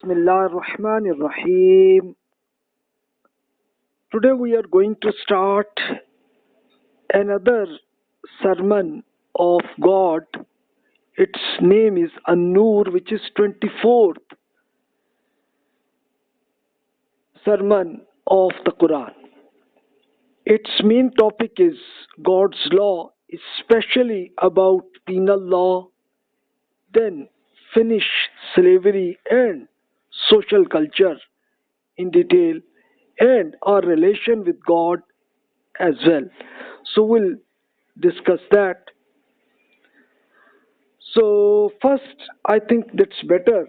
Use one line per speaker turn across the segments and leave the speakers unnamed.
Bismillah ar-Rahman ar-Rahim. Today we are going to start another sermon of God. Its name is Al Noor, which is 24th sermon of the Quran. Its main topic is God's law, especially about penal law, then finish slavery and social culture in detail, and our relation with God as well. So we'll discuss that. So first, I think that's better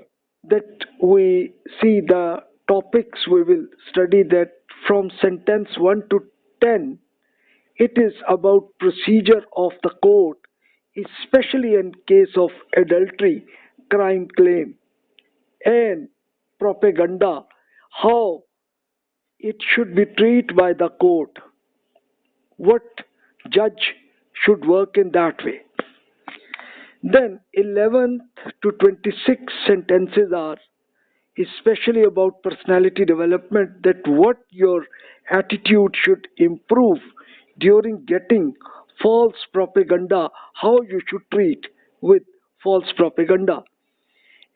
that we see the topics we will study, that from sentence 1 to 10, it is about procedure of the court, especially in case of adultery, crime claim, and propaganda, how it should be treated by the court, what judge should work in that way. Then 11th to 26 sentences are especially about personality development, that what your attitude should improve during getting false propaganda, how you should treat with false propaganda.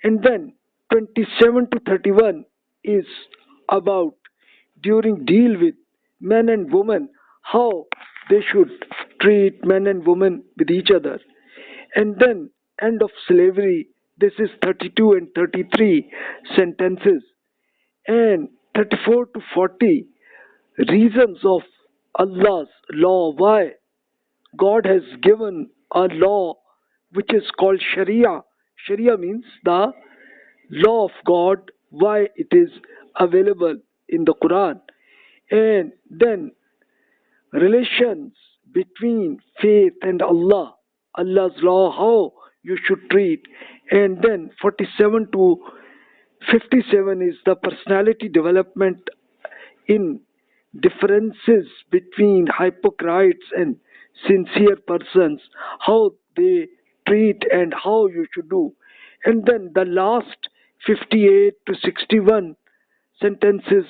And then 27 to 31 is about during deal with men and women, how they should treat men and women with each other. And then end of slavery, this is 32 and 33 sentences. And 34 to 40 reasons of Allah's law, why God has given a law which is called Sharia. Sharia means the law of God, why it is available in the Quran. And then relations between faith and Allah, Allah's law, how you should treat. And then 47 to 57 is the personality development in differences between hypocrites and sincere persons, how they treat and how you should do. And then the last 58 to 61 sentences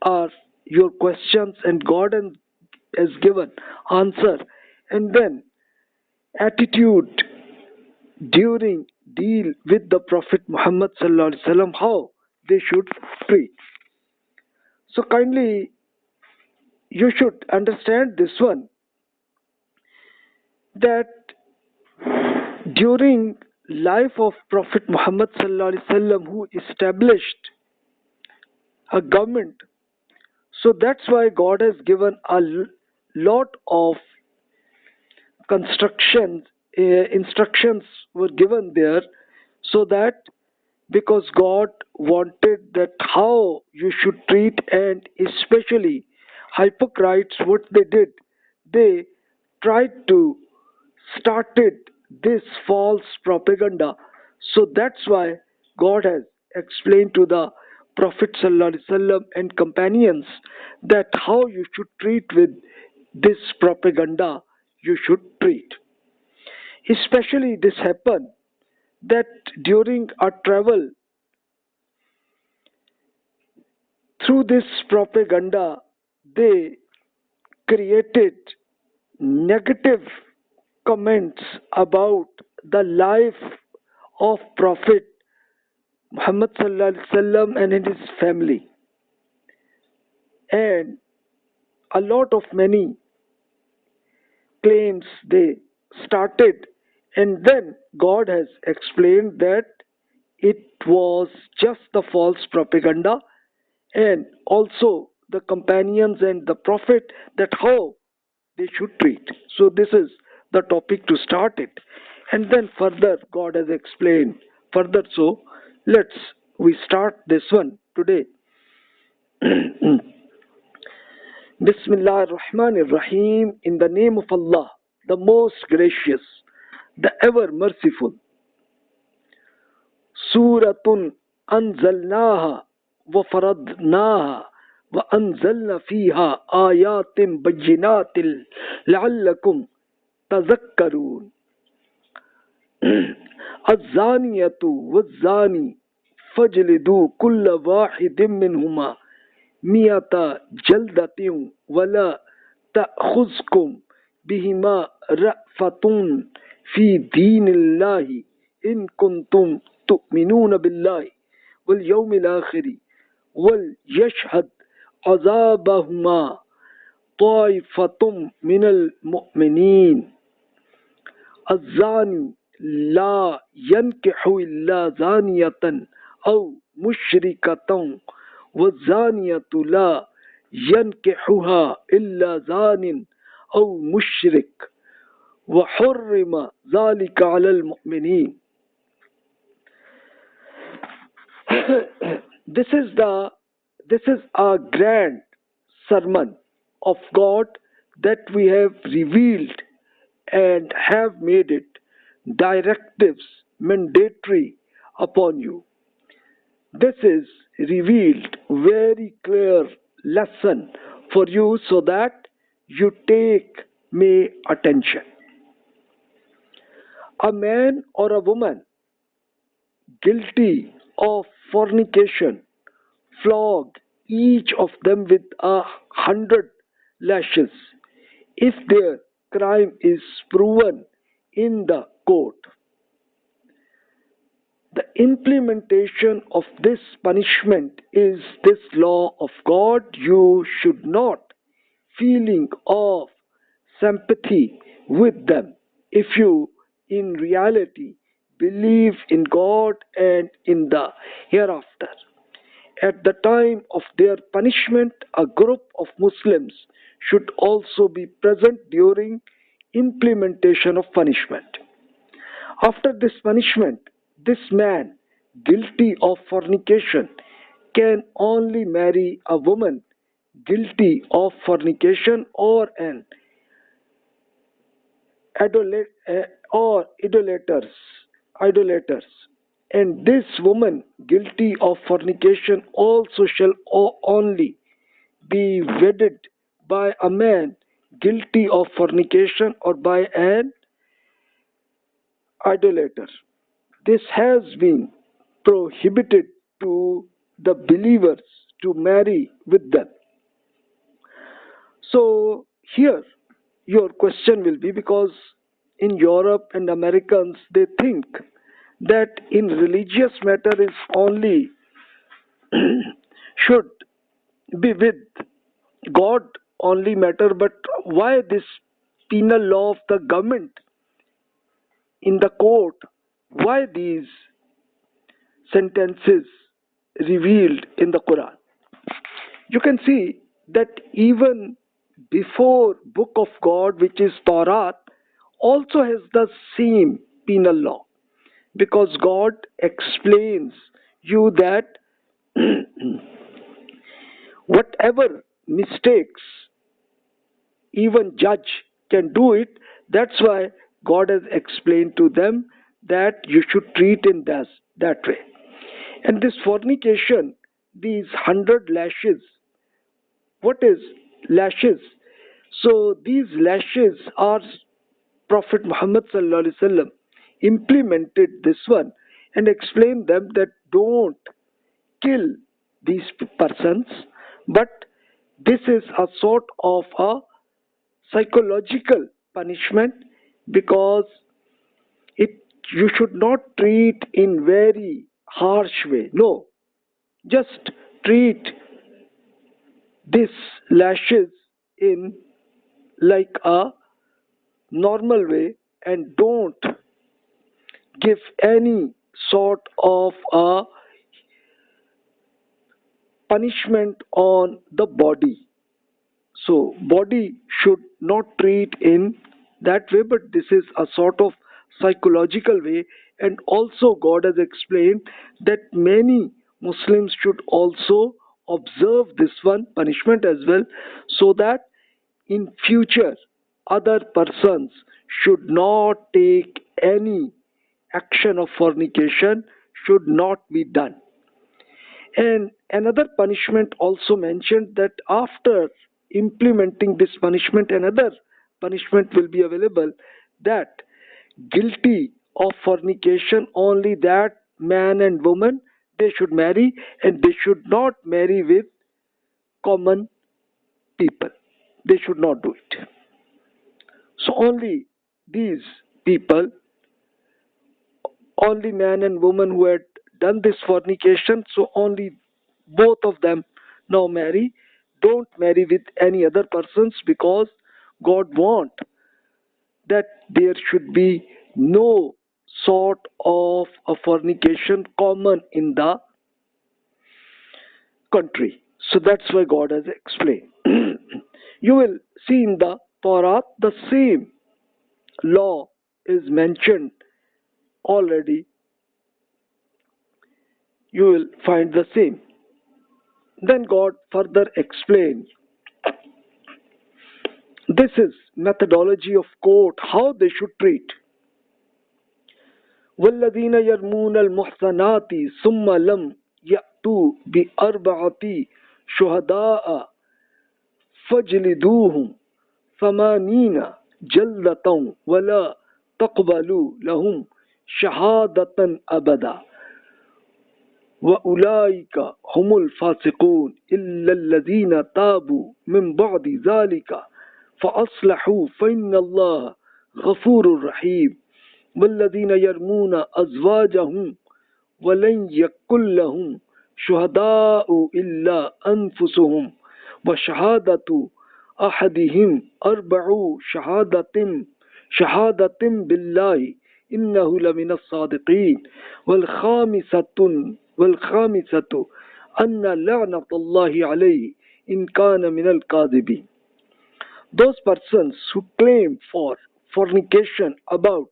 are your questions, and God has given answer. And then attitude during deal with the Prophet Muhammad sallallahu alaihi wasallam, how they should treat. So kindly you should understand this one, that during life of Prophet Muhammad sallallahu alaihi wasallam, who established a government, so that's why God has given a lot of instructions were given there, so that because God wanted that how you should treat, and especially hypocrites, what they did, they tried to started this false propaganda. So that's why God has explained to the Prophet ﷺ and companions that how you should treat with this propaganda, you should treat. Especially this happened that during our travel through this propaganda, they created negative comments about the life of Prophet Muhammad sallallahu alaihi wasallam and his family, and a lot of many claims they started. And then God has explained that it was just the false propaganda, and also the companions and the Prophet, that how they should treat. So this is the topic to start it. And then further God has explained further. So we start this one today. Bismillah ar-Rahman ar-Rahim. In the name of Allah, the most gracious, the ever merciful. Suratun anzalnaha wa faradnaha wa anzalna fiha ayatin bayyinatin la'allakum tazakkarun. الزانية والزاني فَاجْلِدُوا كُلَّ وَاحِدٍ مِّنْهُمَا مِئَةَ جَلْدَةٍ وَلَا تَأْخُذْكُمْ بِهِمَا رَأْفَةٌ فِي دِينِ اللَّهِ إِن كُنتُمْ تُؤْمِنُونَ بِاللَّهِ وَالْيَوْمِ الْآخِرِ وَلْيَشْهَدْ عَذَابَهُمَا طَائِفَةٌ مِّنَ الْمُؤْمِنِينَ الزَّانِي لَا يَنكِحُ إِلَّا زَانِيَةً أَوْ مُشْرِكَةً وَالزَّانِيَةُ لَا يَنكِحُهَا إِلَّا زَانٍ أَوْ مُشْرِكٌ وَحُرِّمَ ذَلِكَ عَلَى الْمُؤْمِنِينَ. This is a grand sermon of God that we have revealed and have made it directives mandatory upon you. This is revealed very clear lesson for you so that you take my attention. A man or a woman guilty of fornication, flog each of them with 100 lashes if their crime is proven in the court. The implementation of this punishment is this law of God. You should not feeling of sympathy with them if you in reality believe in God and in the hereafter. At the time of their punishment, a group of Muslims should also be present during implementation of punishment. After this punishment, this man guilty of fornication can only marry a woman guilty of fornication or an idolaters, and this woman guilty of fornication also shall only be wedded by a man guilty of fornication or by an idolater. This has been prohibited to the believers to marry with them. So here your question will be, because in Europe and Americans they think that in religious matter is only should be with God only matter, but why this penal law of the government in the court, why these sentences revealed in the Quran? You can see that even before book of God, which is Torah, also has the same penal law, because God explains you that whatever mistakes even judge can do it. That's why God has explained to them that you should treat in that way. And this fornication, these 100 lashes, what is lashes? So these lashes are Prophet Muhammad sallallahu alaihi wasallam implemented this one and explained them that don't kill these persons, but this is a sort of a psychological punishment, because you should not treat in very harsh way. No, just treat this lashes in like a normal way and don't give any sort of a punishment on the body. So body should not treat in that way, but this is a sort of psychological way. And also God has explained that many Muslims should also observe this one punishment as well, so that in future other persons should not take any action of fornication, should not be done. And another punishment also mentioned that after implementing this punishment, another punishment will be available, that guilty of fornication, only that man and woman they should marry, and they should not marry with common people. They should not do it. So only these people, only man and woman who had done this fornication, so only both of them now marry. Don't marry with any other persons, because God want that there should be no sort of a fornication common in the country. So that's why God has explained. You will see in the Torah the same law is mentioned already. You will find the same. Then God further explains. This is methodology of court, how they should treat. وَالَّذِينَ يَرْمُونَ الْمُحْصَنَاتِ ثُمَّ لَمْ يَأْتُوا بِأَرْبَعَةِ شُهَدَاءَ فَاجْلِدُوهُمْ ثَمَانِينَ جَلْدَةً وَلَا تَقْبَلُوا لَهُمْ شَهَادَةً أَبَدًا وَأُولَئِكَ هُمُ الْفَاسِقُونَ إِلَّا الَّذِينَ تَابُوا مِنْ بَعْدِ ذَلِكَ فَأَصْلَحُوا فَإِنَّ اللَّهَ غَفُورٌ رَحِيمٌ والذين يرمون أزواجهم ولن يكن لهم شهداء إلا أنفسهم وشهادة أحدهم أربع شهادة بالله إنه لمن الصادقين والخامسة أن لعنة الله عليه إن كان من الكاذبين. Those persons who claim for fornication about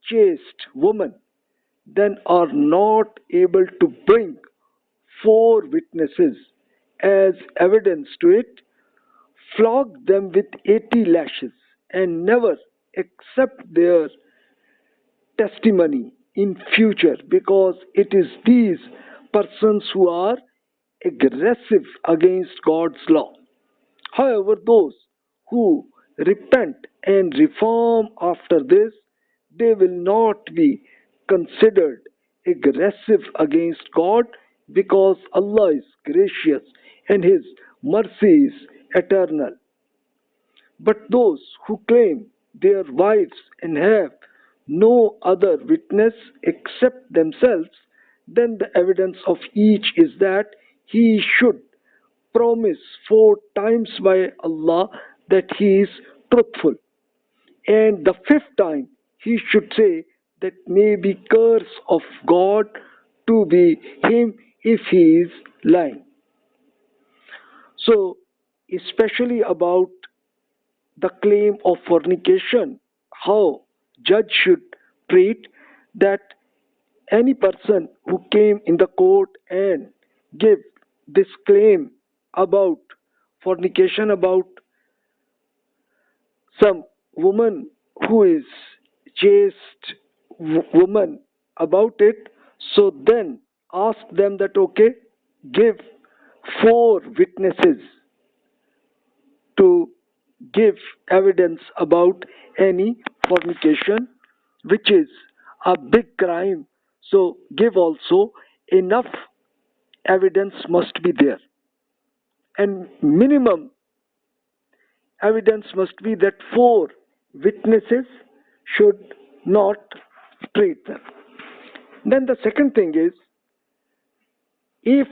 chaste woman then are not able to bring 4 witnesses as evidence to it, flog them with 80 lashes and never accept their testimony in future, because it is these persons who are aggressive against God's law. However, those who repent and reform after this, they will not be considered aggressive against God, because Allah is gracious and His mercy is eternal. But those who claim their wives and have no other witness except themselves, then the evidence of each is that he should promise 4 times by Allah that he is truthful, and the 5th time he should say that may be curse of God to be him if he is lying. So, especially about the claim of fornication, how judge should treat that any person who came in the court and give this claim about fornication about some woman who is chaste woman about it, so then ask them that okay, give 4 witnesses to give evidence about any fornication, which is a big crime. So give also enough evidence must be there, and minimum evidence must be that 4 witnesses should not treat them. Then the second thing is, if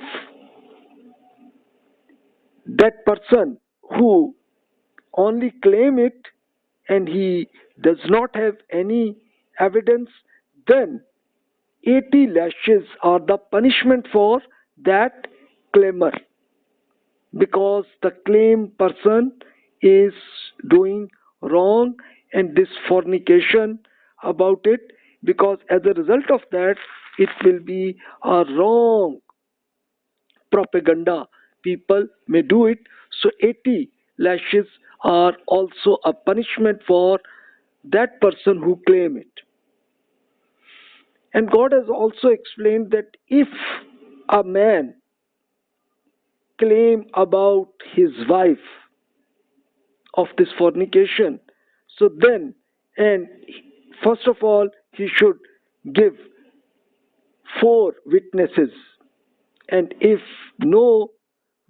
that person who only claim it and he does not have any evidence, then 80 lashes are the punishment for that claimer, because the claim person is doing wrong and this fornication about it, because as a result of that it will be a wrong propaganda. People may do it. So 80 lashes are also a punishment for that person who claim it. And God has also explained that if a man claim about his wife of this fornication, so then, and first of all he should give 4 witnesses, and if no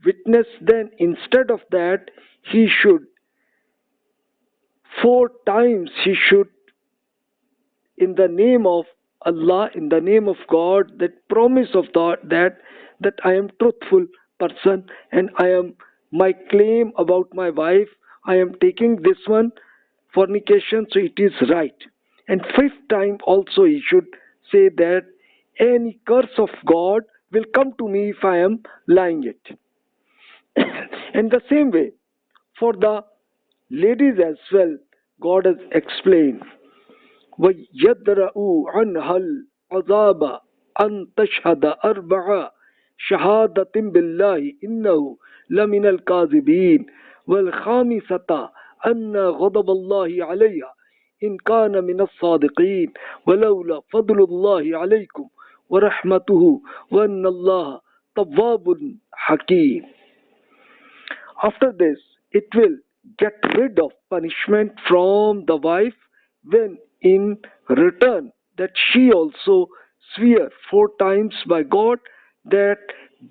witness, then instead of that he should 4 times he should, in the name of Allah, in the name of God, that promise of that I am truthful person, and I am my claim about my wife, I am taking this one fornication, so it is right. And 5th time also he should say that any curse of God will come to me if I am lying it. In the same way, for the ladies as well, God has explained, وَيَدْرَؤُوا عَنْهَا الْعَذَابَ أَن تَشْهَدَ أَرْبَعَ شَهَادَةٍ بِاللَّهِ إِنَّهُ لَمِنَ الْكَاذِبِينَ وَالْخَامِسَةَ أَنَّ غَضَبَ اللَّهِ عَلَيْهَا إِنْ كَانَ مِنَ الصَّادِقِينَ وَلَوْلَا فَضْلُ اللَّهِ عَلَيْكُمْ وَرَحْمَتُهُ وَأَنَّ اللَّهَ تَوَّابٌ حَكِيمٌ. After this, it will get rid of punishment from the wife when in return that she also swear 4 times by God that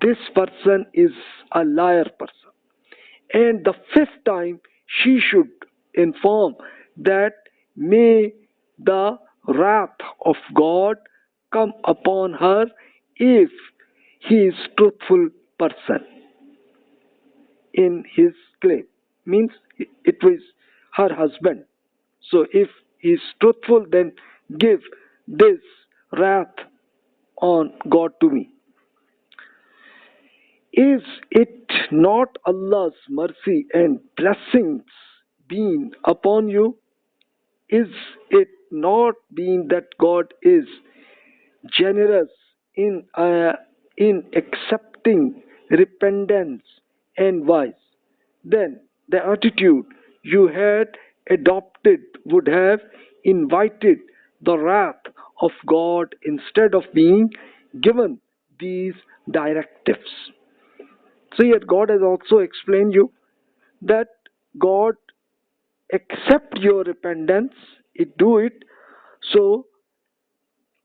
this person is a liar person. And the 5th time she should inform that may the wrath of God come upon her if he is truthful person in his claim. Means it was her husband. So if he is truthful, then give this wrath on God to me. Is it not Allah's mercy and blessings being upon you? Is it not being that God is generous in accepting repentance and wise? Then the attitude you had adopted would have invited the wrath of God instead of being given these directives. So yet God has also explained you that God accept your repentance, it do it. So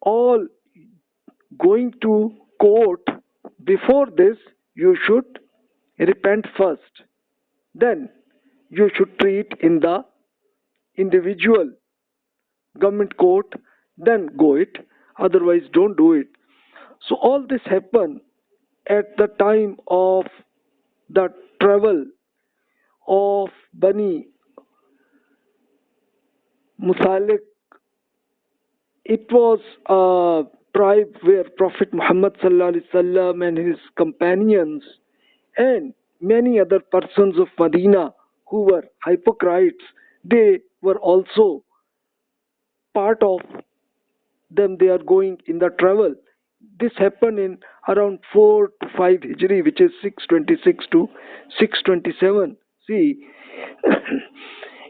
all going to court, before this you should repent first. Then you should treat in the individual government court, then go it. Otherwise don't do it. So all this happened at the time of the travel of Bani Mut'alliq. It was a tribe where Prophet Muhammad sallallahu alaihi wasallam and his companions and many other persons of Medina who were hypocrites, they were also part of them. They are going in the travel. This happened in around 4 to 5 Hijri, which is 626 to 627 C.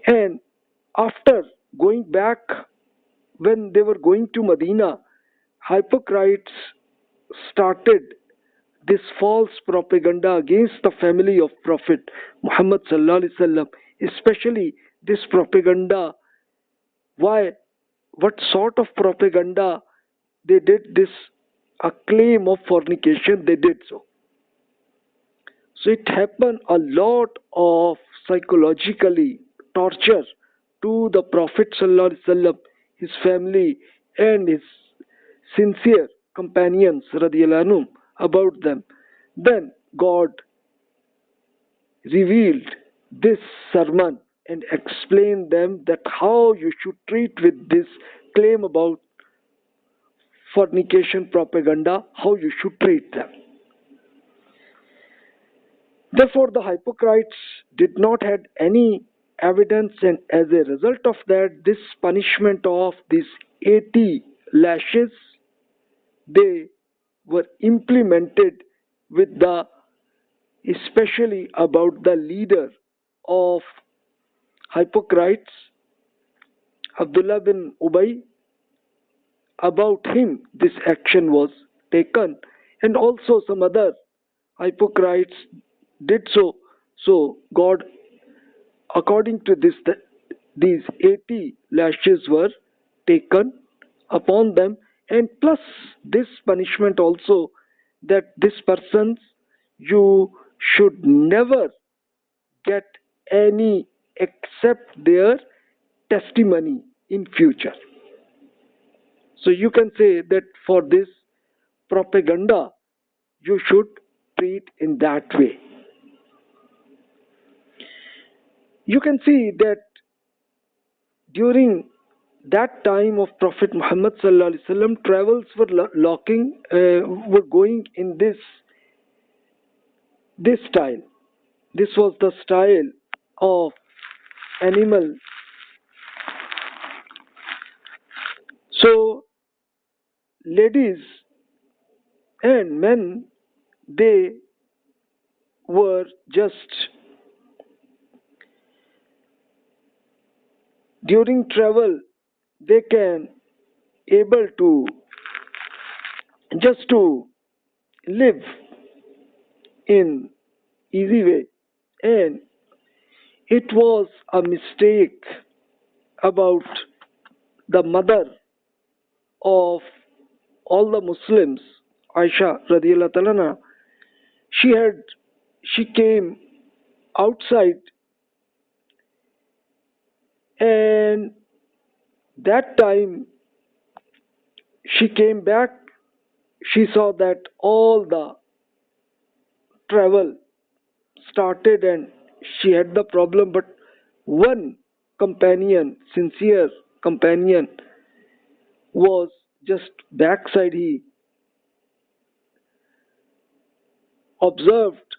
And after going back, when they were going to Medina, hypocrites started this false propaganda against the family of Prophet Muhammad sallallahu alaihi wasallam. Especially this propaganda. Why? What sort of propaganda they did? This a claim of fornication. They did so. So it happened a lot of psychologically torture to the Prophet sallallahu alaihi wasallam, his family, and his sincere companions radiyallahu anhum about them. Then God revealed this sermon and explained them that how you should treat with this claim about fornication propaganda, how you should treat them. Therefore, the hypocrites did not have any evidence, and as a result of that, this punishment of these 80 lashes, they were implemented with the, especially about the leader of hypocrites, Abdullah bin Ubay. About him this action was taken, and also some other hypocrites did so. So God, according to this, these 80 lashes were taken upon them, And plus this punishment also, that this persons, you should never get any except their testimony in future. So you can say that for this propaganda you should treat in that way. You can see that during that time of Prophet Muhammad sallallahu alaihi wasallam, travels were going in this style. This was the style of animal. So ladies and men, they were just during travel, they can able to just to live in easy way. And it was a mistake about the mother of all the Muslims, Aisha radiallahu ta'ala anha. She came outside, and that time she came back, she saw that all the travel started and she had the problem, but one companion, sincere companion, was just backside. He observed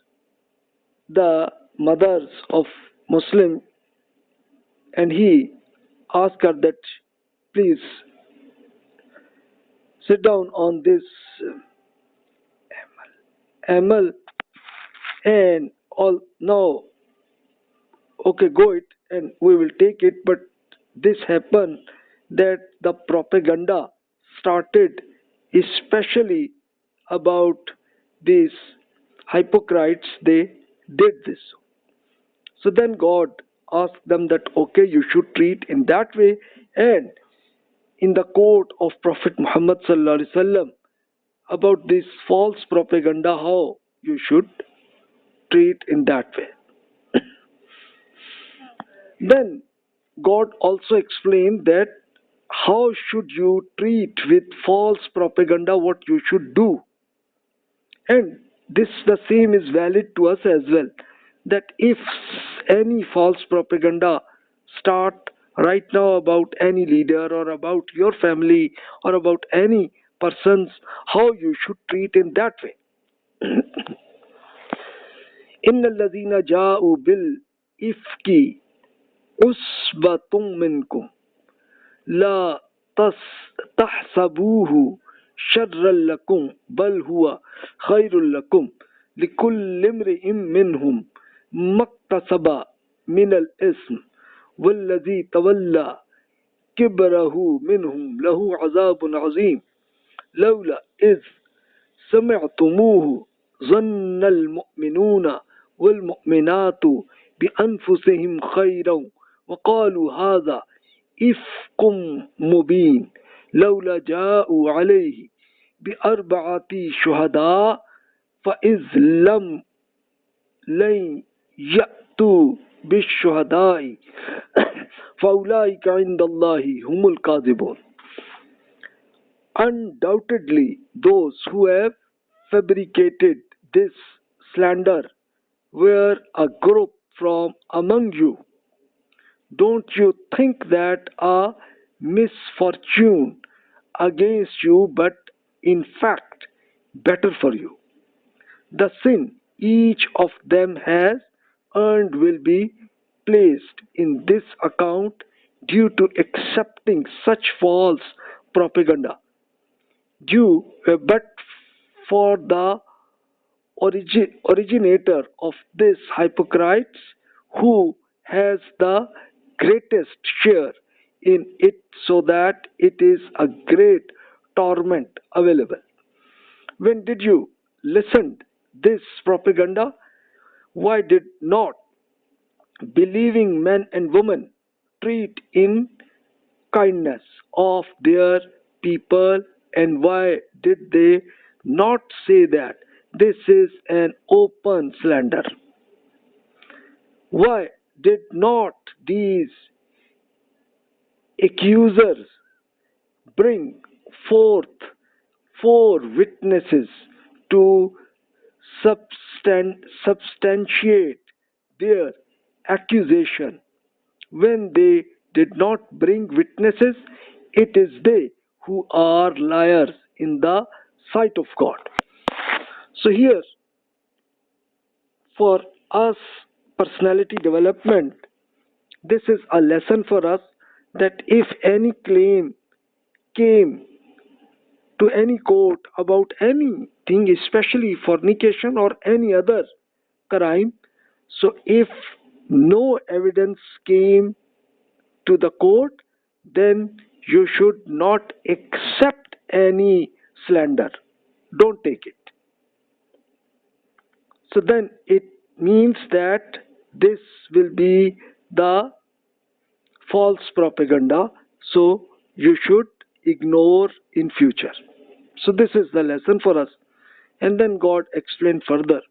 the mothers of Muslim, and he asked her that please sit down on this camel, and all now, okay, go it and we will take it. But this happened that the propaganda started, especially about these hypocrites. They did this. So then God asked them that okay, you should treat in that way, and in the court of Prophet Muhammad sallallahu alaihi wasallam about this false propaganda, how you should treat in that way. Then God also explained that how should you treat with false propaganda, what you should do. And this the same is valid to us as well, that if any false propaganda start right now about any leader or about your family or about any persons, how you should treat in that way. إن الذين جاءوا بالإفك عصبة منكم لا تحسبوه شرا لكم بل هو خير لكم لكل امرئ منهم ما اكتسب من الإثم والذي تولى كبره منهم له عذاب عظيم لولا إذ سمعتموه ظن المؤمنون والمؤمنات بأنفسهم خيرا وقالوا هذا إفك مبين لولا جاءوا عليه بأربعة شهداء فإذ لن يأتوا بالشهداء فأولئك عند الله هم الكاذبون. Undoubtedly, those who have fabricated this slander were a group from among you. Don't you think that a misfortune against you, but in fact better for you? The sin each of them has earned will be placed in this account due to accepting such false propaganda. But for the originator of this hypocrites, who has the greatest share in it, so that it is a great torment available. When did you listen this propaganda? Why did not believing men and women treat in kindness of their people And why did they not say that this is an open slander? Why did not these accusers bring forth 4 witnesses to substantiate their accusation? When they did not bring witnesses, it is they who are liars in the sight of God. So here, for us, personality development, this is a lesson for us that if any claim came to any court about anything, especially fornication or any other crime, so if no evidence came to the court, then you should not accept any slander. Don't take it. So then it means that this will be the false propaganda, so you should ignore in future. So this is the lesson for us. And then God explained further.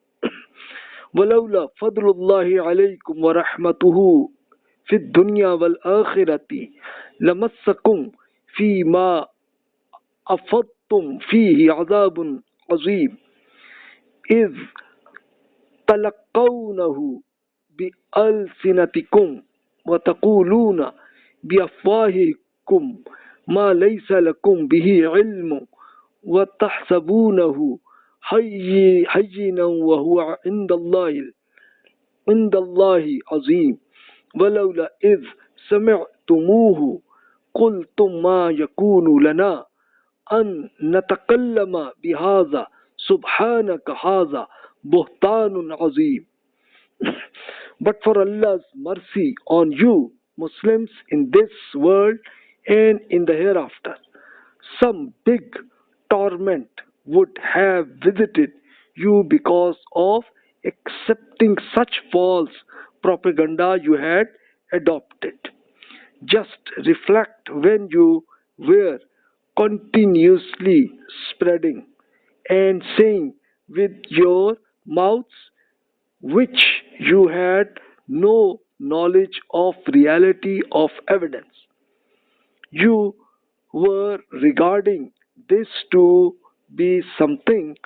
وَلَوْلَا فَضْلُ اللَّهِ عَلَيْكُمْ وَرَحْمَتُهُ فِي الدُّنْيَا وَالْآخِرَةِ لَمَسَّكُمْ فِي مَا أَفَضْتُمْ فِيهِ عَذَابٌ عَظِيمٌ إِذْ تَلَقَّوْنَهُ بِأَلْسِنَتِكُمْ وَتَقُولُونَ بِأَفْوَاهِكُمْ مَا لَيْسَ لَكُمْ بِهِ عِلْمٌ وَتَحْسَبُونَهُ هَيِّنًا وَهُوَ عِندَ اللَّهِ عَظِيمٌ وَلَوْلَا إِذْ سَمِعْتُمُوهُ قُلْتُمْ مَا يَكُونُ لَنَا أَن نَتَكَلَّمَ بِهَذَا سُبْحَانَكَ هَذَا بُهْتَانٌ عَظِيمٌ. But for Allah's mercy on you, Muslims, in this world and in the hereafter, some big torment would have visited you because of accepting such false propaganda you had adopted. Just reflect when you were continuously spreading and saying with your mouths, which you had no knowledge of reality of evidence. You were regarding this to be something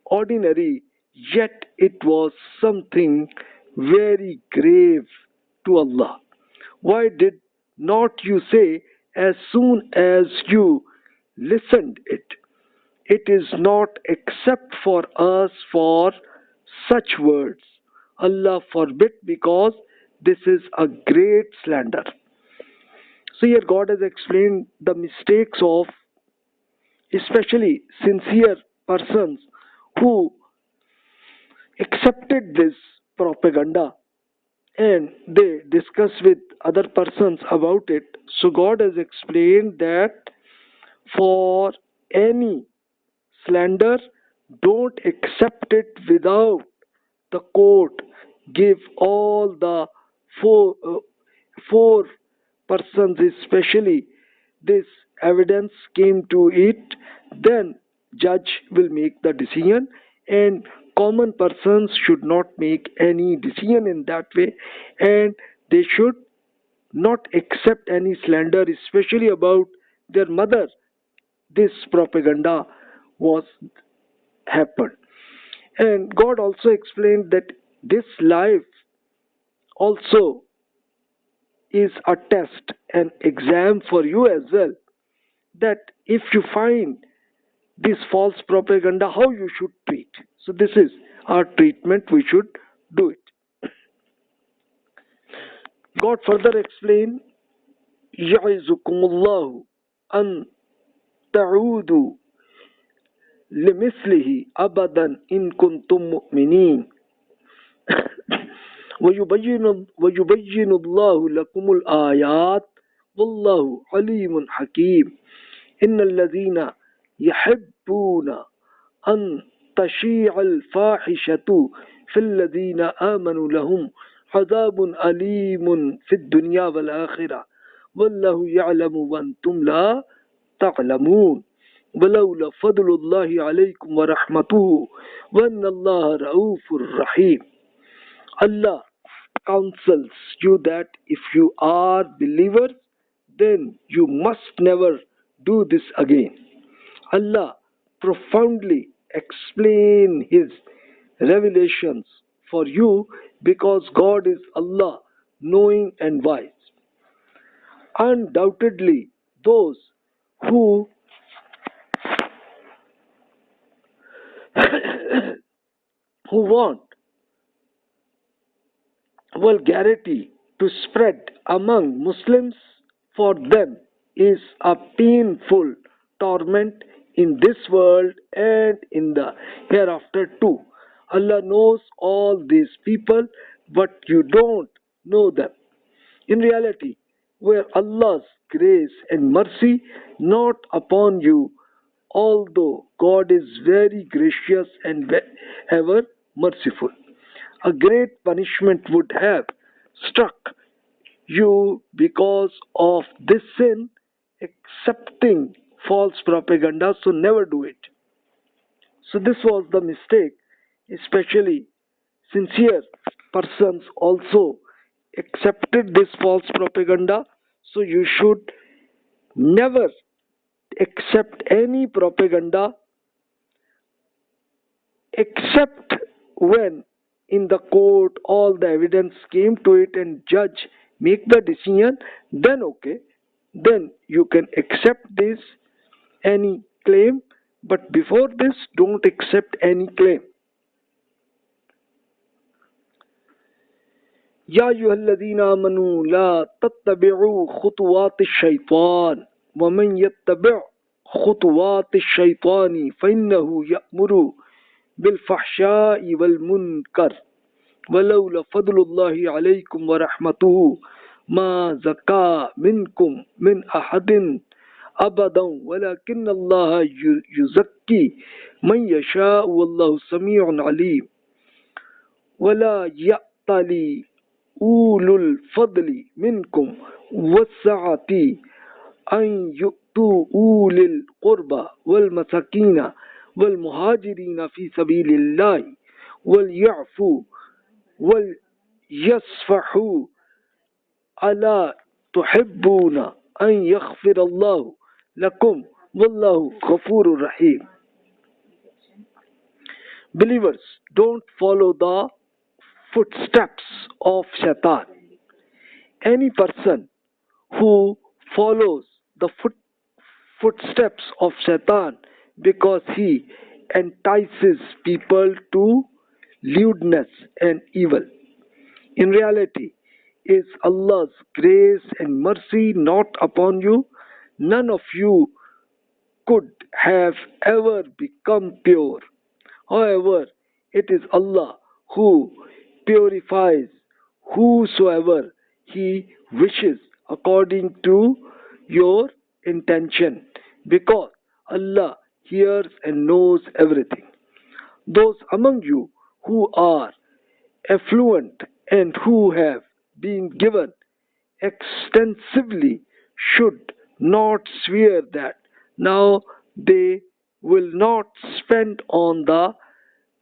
ordinary, yet it was something very grave to Allah. Why did not you say as soon as you listened it? It is not except for us for such words. Allah forbid, because this is a great slander. So here God has explained the mistakes of especially sincere persons who accepted this propaganda and they discuss with other persons about it. So God has explained that for any slander, don't accept it without the court give all the four persons, especially this evidence came to it, then judge will make the decision, and common persons should not make any decision in that way, and they should not accept any slander, especially about their mother. This propaganda was happened. And God also explained that this life also is a test, an exam for you as well. That if you find this false propaganda, how you should treat. So this is our treatment, we should do it. God further explained, يَعِزُكُمُ اللَّهُ أَن تَعُودُوا لِمِثْلِهِ أَبَدًا إِن كُنتُم مُؤْمِنِينَ ويبين الله لكم الآيات والله عليم حكيم إن الذين يحبون أن تشيع الفاحشة في الذين آمنوا لهم عذاب أليم في الدنيا والآخرة والله يعلم وأنتم لا تعلمون. وَلَوْلَا فَضْلُ اللَّهِ عَلَيْكُمْ وَرَحْمَتُهُ وَأَنَّ اللَّهَ رَءُوفٌ رَحِيمٌ. Allah counsels you that if you are believers, then you must never do this again. Allah profoundly explain His revelations for you because God is Allah, knowing and wise. Undoubtedly, those who who want vulgarity to spread among Muslims, for them is a painful torment in this world and in the hereafter too. Allah knows all these people, but you don't know them. In reality, were Allah's grace and mercy not upon you, although God is very gracious and ever merciful. A great punishment would have struck you because of this sin, accepting false propaganda, so never do it. So this was the mistake, especially sincere persons also accepted this false propaganda. So you should never accept any propaganda except when in the court all the evidence came to it and judge make the decision, then okay, then you can accept this any claim, but before this don't accept any claim. يا أيها الذين آمنوا لا تتبعوا خطوات الشيطان ومن يتبع خطوات الشيطان فإنه يأمر بالفحشاء والمنكر ولولا فضل الله عليكم ورحمته ما زكى منكم من أحد أبدا ولكن الله يزكي من يشاء والله سميع عليم. ولا يأتلي أولو الفضل منكم والسعة أن يؤتوا أولي القربى والمساكين والمهاجرين في سبيل الله وليعفوا وليصفحوا ألا تحبون أن يغفر الله لكم والله غفور رحيم. Believers, don't follow the footsteps of Shaitan. Any person who follows the footsteps of Shaitan because he entices people to lewdness and evil, in reality, is Allah's grace and mercy not upon you? None of you could have ever become pure. However, it is Allah who purifies whosoever He wishes according to your intention, because Allah hears and knows everything. Those among you who are affluent and who have been given extensively should not swear that now they will not spend on the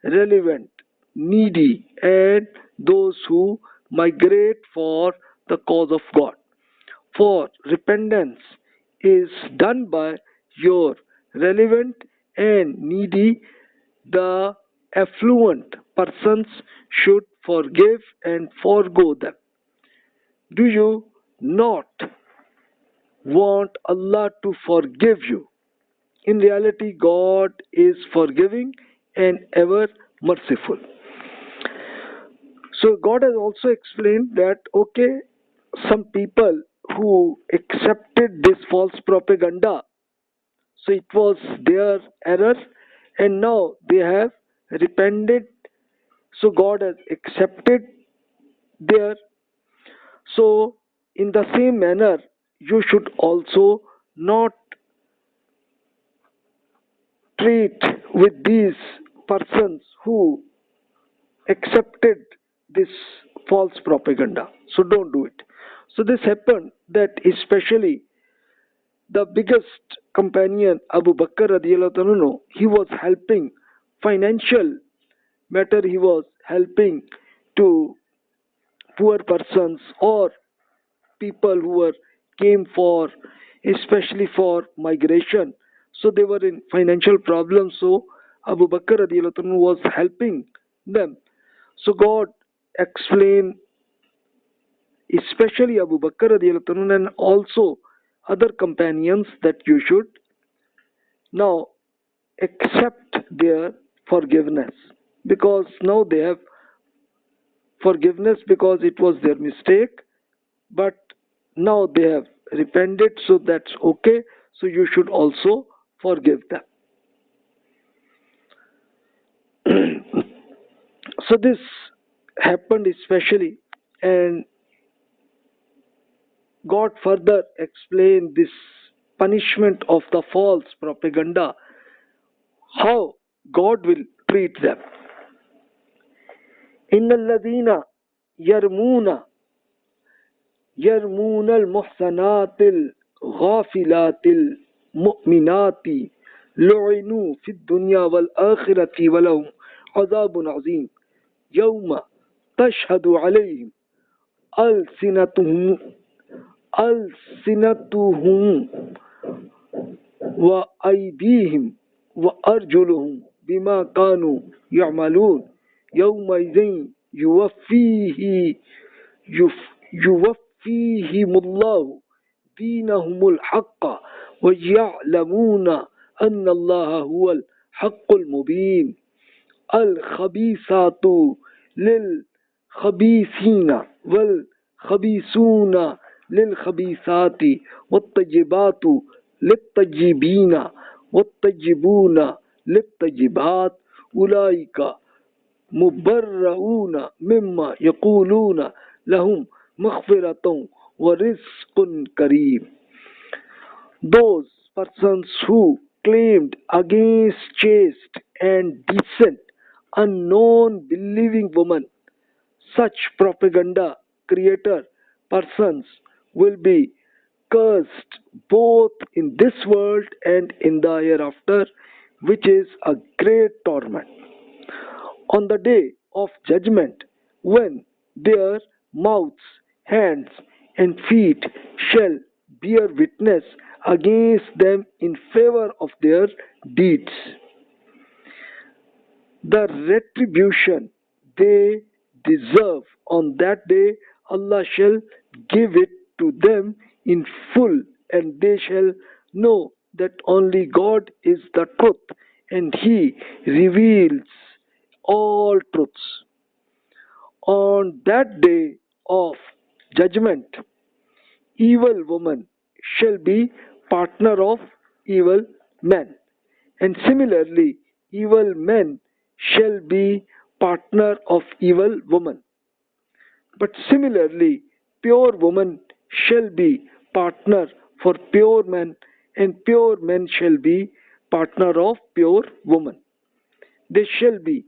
relevant, needy, and those who migrate for the cause of God. For repentance is done by your relevant and needy. The affluent persons should forgive and forego them. Do you not want Allah to forgive you? In reality, God is forgiving and ever merciful. So God has also explained that okay, some people who accepted this false propaganda, so it was their error and now they have repented, so God has accepted their. So in the same manner you should also not treat with these persons who accepted this false propaganda. So don't do it. So this happened that especially the biggest companion Abu Bakr radiallahu anhu, he was helping financial matter, he was helping to poor persons or people who were came for especially for migration, so they were in financial problems, so Abu Bakr radiallahu anhu was helping them. So God explained especially Abu Bakr radiallahu anhu and also other companions that you should now accept their forgiveness, because now they have forgiveness because it was their mistake, but now they have repented, so that's okay, so you should also forgive them. So this happened especially, and God further explained this punishment of the false propaganda, how God will treat them. إن الذين يرمون المحصنات الغافلات المؤمنات لعنوا في الدنيا والآخرة ولهم عذاب عظيم يوم تشهد عليهم ألسنتهم وأيديهم وأرجلهم بما كانوا يعملون يومئذ يوفيهم الله دينهم الحق ويعلمون أن الله هو الحق المبين الخبيثات للخبيثين والخبيثون للخبيثات والطيبات للطيبين والطيبون للطيبات أولئك مبرؤون مما يقولون لهم مغفرة ورزق كريم. Those persons who claimed against chaste and decent unknown believing women, such propaganda creator persons will be cursed both in this world and in the hereafter, which is a great torment. On the day of judgment, when their mouths, hands, and feet shall bear witness against them in favor of their deeds, the retribution they deserve on that day, Allah shall give it to them in full, and they shall know that only God is the truth, and He reveals all truths. On that day of judgment, evil woman shall be partner of evil men, and similarly, evil men shall be partner of evil woman. But similarly, pure woman shall be partner for pure men, and pure men shall be partner of pure woman. They shall be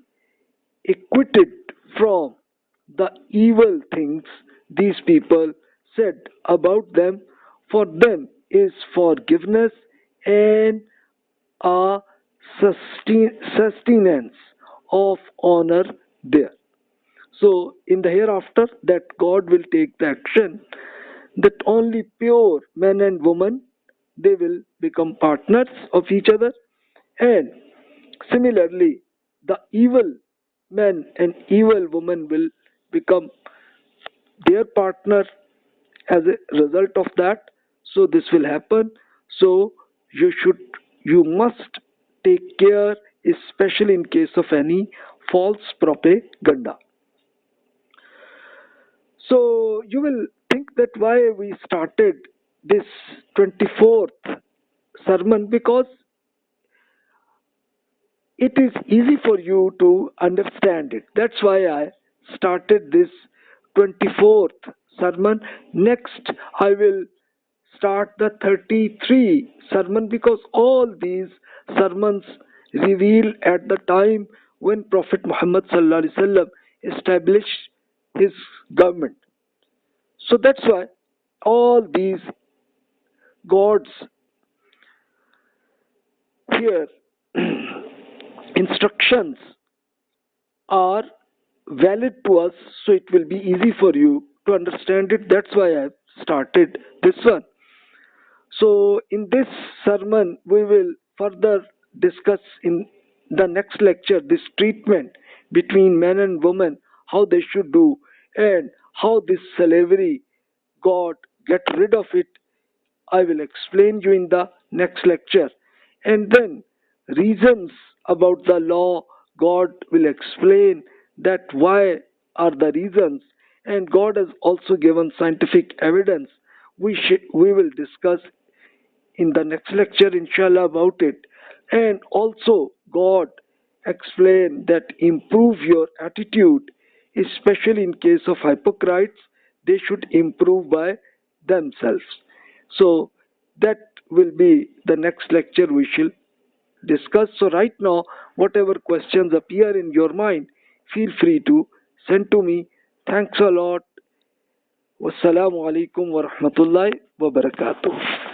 acquitted from the evil things these people said about them. For them is forgiveness and a sustenance of honor there. So in the hereafter, that God will take the action that only pure men and women, they will become partners of each other, and similarly the evil men and evil women will become their partner as a result of that. So this will happen. So you must take care, especially in case of any false propaganda. So you will think that why we started this 24th sermon, because it is easy for you to understand it. That's why I started this 24th sermon. Next, I will start the 33 sermon, because all these sermons reveal at the time when Prophet Muhammad sallallahu alaihi wasallam established his government. So that's why all these God's here instructions are valid to us, so it will be easy for you to understand it. That's why I started this one. So in this sermon we will further discuss in the next lecture this treatment between men and women, how they should do, and how this slavery God get rid of it. I will explain you in the next lecture. And then reasons about the law, God will explain that why are the reasons, and God has also given scientific evidence. We will discuss in the next lecture inshallah about it. And also God explain that improve your attitude, especially in case of hypocrites, they should improve by themselves. So that will be the next lecture we shall discuss. So right now, whatever questions appear in your mind, feel free to send to me. Thanks a lot. Wassalamu alaikum wa rahmatullahi wa barakatuh.